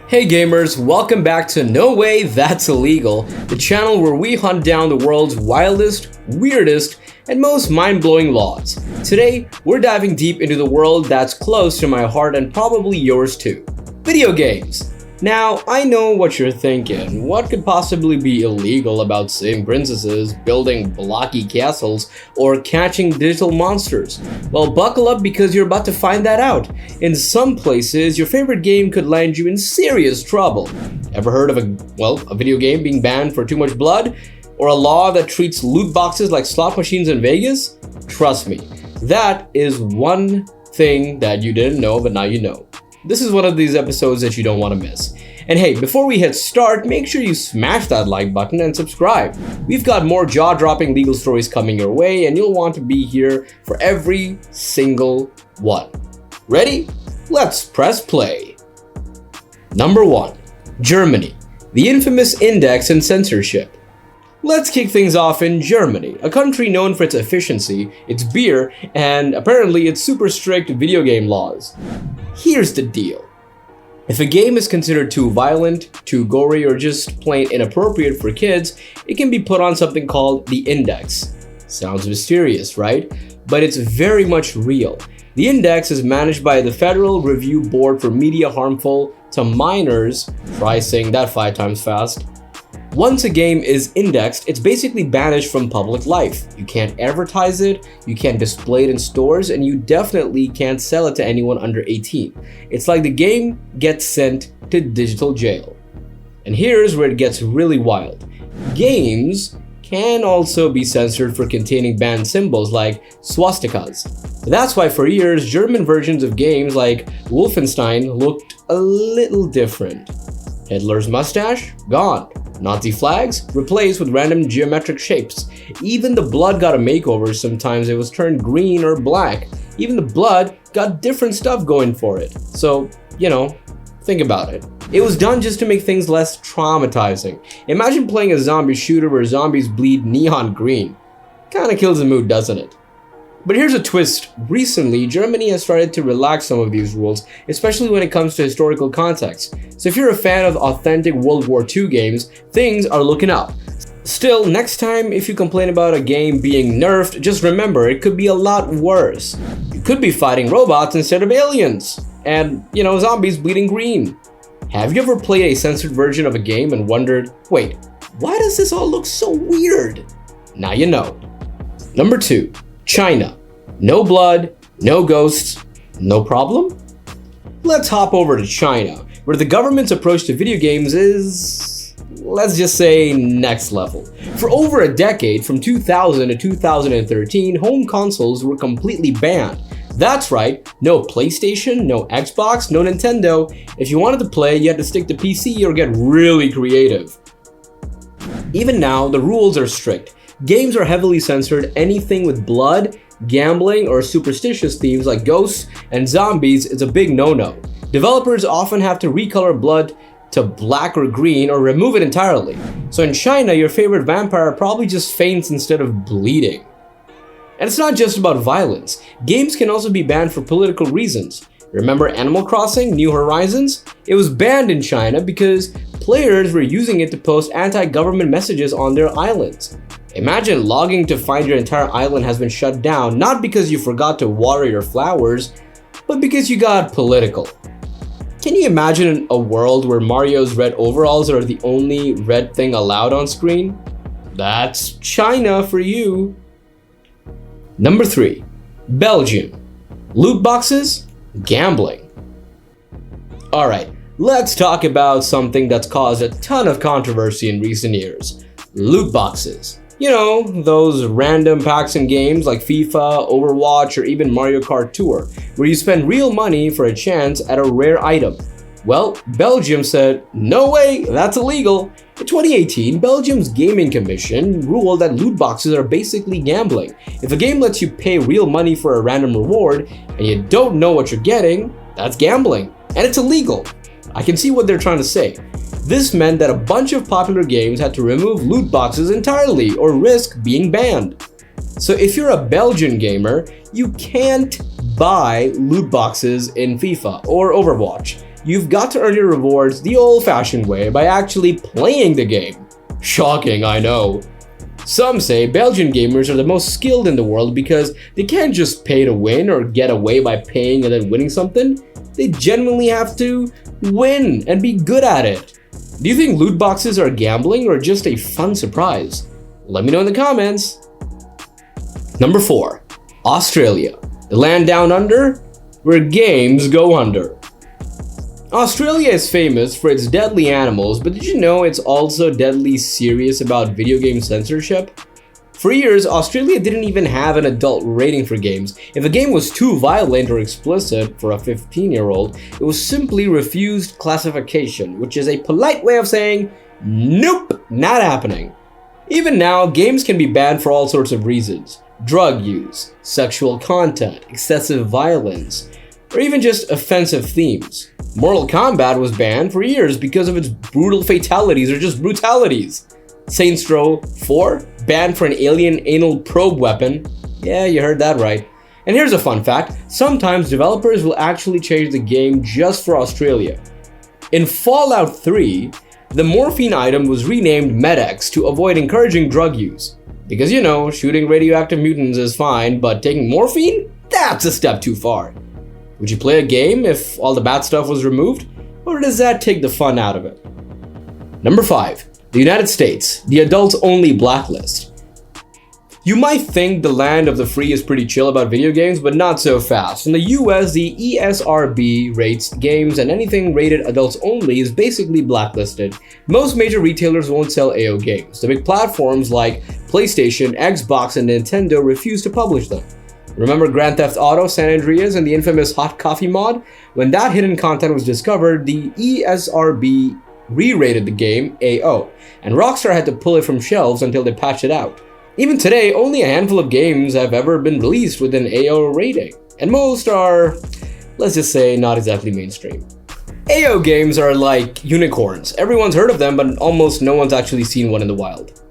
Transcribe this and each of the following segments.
Hey gamers, welcome back to No Way That's Illegal, the channel where we hunt down the world's wildest, weirdest, and most mind-blowing laws. Today, we're diving deep into the world that's close to my heart and probably yours too. Video games. Now, I know what you're thinking. What could possibly be illegal about saving princesses, building blocky castles, or catching digital monsters? Well, buckle up because you're about to find that out. In some places, your favorite game could land you in serious trouble. Ever heard of a video game being banned for too much blood? Or a law that treats loot boxes like slot machines in Vegas? Trust me, that is one thing that you didn't know, but now you know. This is one of these episodes that you don't want to miss. And hey, before we hit start, make sure you smash that like button and subscribe. We've got more jaw-dropping legal stories coming your way, and you'll want to be here for every single one. Ready? Let's press play. Number 1. Germany. The infamous index and censorship. Let's kick things off in Germany, a country known for its efficiency, its beer, and apparently its super strict video game laws. Here's the deal. If a game is considered too violent, too gory, or just plain inappropriate for kids, it can be put on something called the index. Sounds mysterious, right? But it's very much real. The index is managed by the Federal Review Board for Media Harmful to Minors. Try saying that 5 times fast. Once a game is indexed, it's basically banished from public life. You can't advertise it, you can't display it in stores, and you definitely can't sell it to anyone under 18. It's like the game gets sent to digital jail. And here's where it gets really wild. Games can also be censored for containing banned symbols like swastikas. That's why for years, German versions of games like Wolfenstein looked a little different. Hitler's mustache? Gone. Nazi flags replaced with random geometric shapes. Even the blood got a makeover. Sometimes it was turned green or black. Even the blood got different stuff going for it. So, think about it. It was done just to make things less traumatizing. Imagine playing a zombie shooter where zombies bleed neon green. Kinda kills the mood, doesn't it? But here's a twist. Recently, Germany has started to relax some of these rules, especially when it comes to historical context. So if you're a fan of authentic World War II games, things are looking up. Still, next time if you complain about a game being nerfed, just remember it could be a lot worse. You could be fighting robots instead of aliens. And, zombies bleeding green. Have you ever played a censored version of a game and wondered, wait, why does this all look so weird? Now you know. Number 2. China. No blood, no ghosts, no problem? Let's hop over to China, where the government's approach to video games is, let's just say, next level. For over a decade, from 2000 to 2013, home consoles were completely banned. That's right, no PlayStation, no Xbox, no Nintendo. If you wanted to play, you had to stick to PC or get really creative. Even now, the rules are strict. Games are heavily censored. Anything with blood, gambling, or superstitious themes like ghosts and zombies is a big no-no. Developers often have to recolor blood to black or green or remove it entirely. So in China, your favorite vampire probably just faints instead of bleeding. And it's not just about violence. Games can also be banned for political reasons. Remember Animal Crossing: New Horizons? It was banned in China because players were using it to post anti-government messages on their islands. Imagine logging to find your entire island has been shut down, not because you forgot to water your flowers, but because you got political. Can you imagine a world where Mario's red overalls are the only red thing allowed on screen? That's China for you. Number 3. Belgium. Loot boxes, gambling. Alright, let's talk about something that's caused a ton of controversy in recent years. Loot boxes. Those random packs in games like FIFA, Overwatch, or even Mario Kart Tour, where you spend real money for a chance at a rare item. Well, Belgium said, no way, that's illegal. In 2018, Belgium's Gaming Commission ruled that loot boxes are basically gambling. If a game lets you pay real money for a random reward, and you don't know what you're getting, that's gambling. And it's illegal. I can see what they're trying to say. This meant that a bunch of popular games had to remove loot boxes entirely or risk being banned. So if you're a Belgian gamer, you can't buy loot boxes in FIFA or Overwatch. you've got to earn your rewards the old-fashioned way by actually playing the game. Shocking, I know. Some say Belgian gamers are the most skilled in the world because they can't just pay to win or get away by paying and then winning something. They genuinely have to win and be good at it. Do you think loot boxes are gambling or just a fun surprise? Let me know in the comments. Number 4. Australia, the land down under, where games go under. Australia is famous for its deadly animals, but did you know it's also deadly serious about video game censorship? For years, Australia didn't even have an adult rating for games. If a game was too violent or explicit for a 15-year-old, it was simply refused classification, which is a polite way of saying, nope, not happening. Even now, games can be banned for all sorts of reasons. Drug use, sexual content, excessive violence, or even just offensive themes. Mortal Kombat was banned for years because of its brutal fatalities or just brutalities. Saints Row 4 banned for an alien anal probe weapon. Yeah, you heard that right. And here's a fun fact, sometimes developers will actually change the game just for Australia. In Fallout 3, the morphine item was renamed Med-X to avoid encouraging drug use. Because you know, shooting radioactive mutants is fine, but taking morphine? That's a step too far. Would you play a game if all the bad stuff was removed? Or does that take the fun out of it? Number 5. The United States, the adults-only blacklist. You might think the land of the free is pretty chill about video games, but not so fast. In the US, the ESRB rates games, and anything rated adults only is basically blacklisted. Most major retailers won't sell AO games. The big platforms like PlayStation, Xbox, and Nintendo refuse to publish them. Remember Grand Theft Auto San Andreas and the infamous hot coffee mod? When that hidden content was discovered, the ESRB re-rated the game AO, and Rockstar had to pull it from shelves until they patched it out. Even today, only a handful of games have ever been released with an AO rating, and most are, let's just say, not exactly mainstream. AO games are like unicorns. Everyone's heard of them, but almost no one's actually seen one in the wild.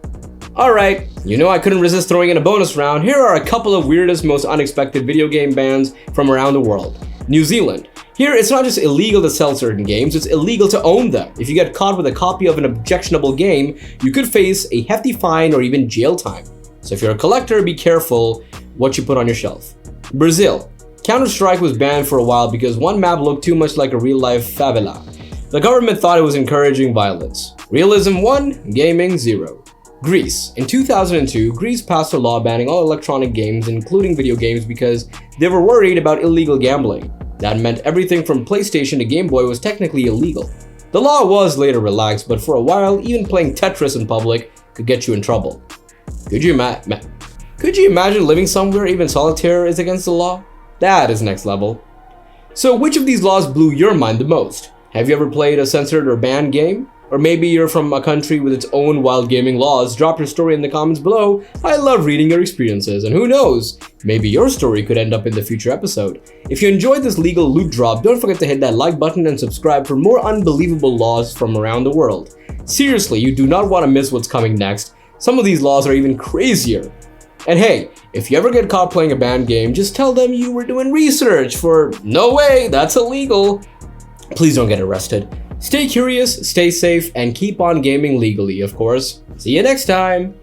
Alright, you know I couldn't resist throwing in a bonus round. Here are a couple of weirdest, most unexpected video game bans from around the world. New Zealand. Here, it's not just illegal to sell certain games, it's illegal to own them. If you get caught with a copy of an objectionable game, you could face a hefty fine or even jail time. So if you're a collector, be careful what you put on your shelf. Brazil. Counter-Strike was banned for a while because one map looked too much like a real-life favela. The government thought it was encouraging violence. Realism 1, gaming 0. Greece. In 2002, Greece passed a law banning all electronic games, including video games, because they were worried about illegal gambling. That meant everything from PlayStation to Game Boy was technically illegal. The law was later relaxed, but for a while, even playing Tetris in public could get you in trouble. Could you imagine living somewhere even solitaire is against the law? That is next level. So which of these laws blew your mind the most? Have you ever played a censored or banned game? Or maybe you're from a country with its own wild gaming laws. Drop your story in the comments below. I love reading your experiences, and who knows, maybe your story could end up in the future episode. If you enjoyed this legal loot drop, don't forget to hit that like button and subscribe for more unbelievable laws from around the world. Seriously, you do not want to miss what's coming next. Some of these laws are even crazier. And hey, if you ever get caught playing a banned game, just tell them you were doing research for no way, that's illegal. Please don't get arrested. Stay curious, stay safe, and keep on gaming legally, of course. See you next time!